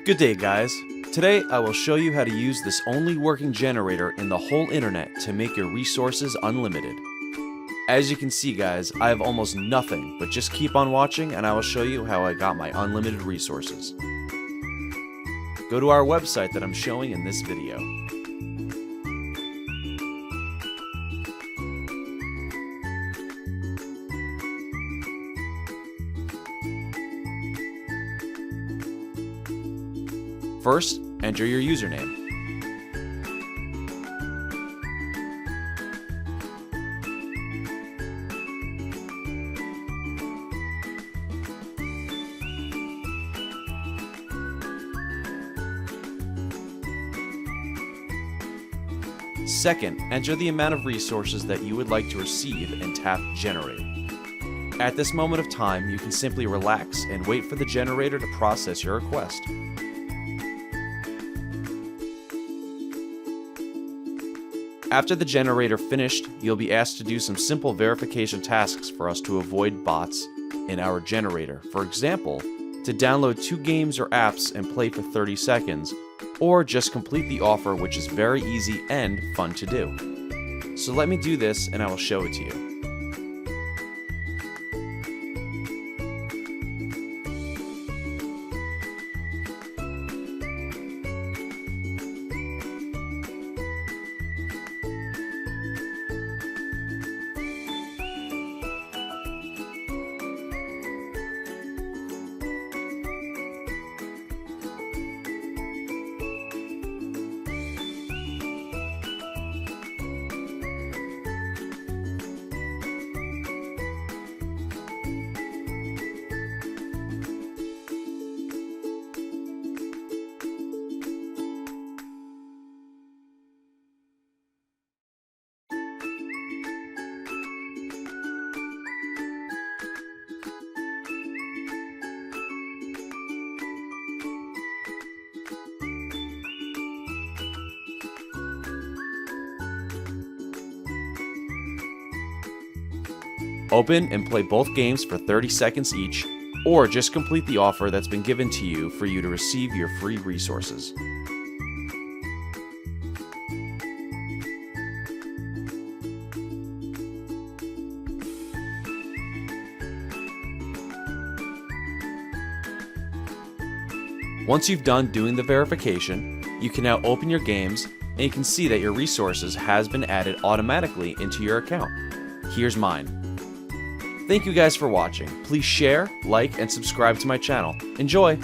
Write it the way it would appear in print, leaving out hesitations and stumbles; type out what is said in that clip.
Good day, guys. Today I will show you how to use this only working generator in the whole internet to make your resources unlimited. As you can see, guys, I have almost nothing, but just keep on watching and I will show you how I got my unlimited resources. Go to our website that I'm showing in this video. First, enter your username. Second, enter the amount of resources that you would like to receive and tap Generate. At this moment of time, you can simply relax and wait for the generator to process your request. After the generator finished, you'll be asked to do some simple verification tasks for us to avoid bots in our generator. For example, to download 2 games or apps and play for 30 seconds, or just complete the offer, which is very easy and fun to do. So let me do this and I will show it to you. Open and play both games for 30 seconds each, or just complete the offer that's been given to you for you to receive your free resources. Once you've done doing the verification, you can now open your games and you can see that your resources has been added automatically into your account. Here's mine. Thank you guys for watching. Please share, like, and subscribe to my channel. Enjoy!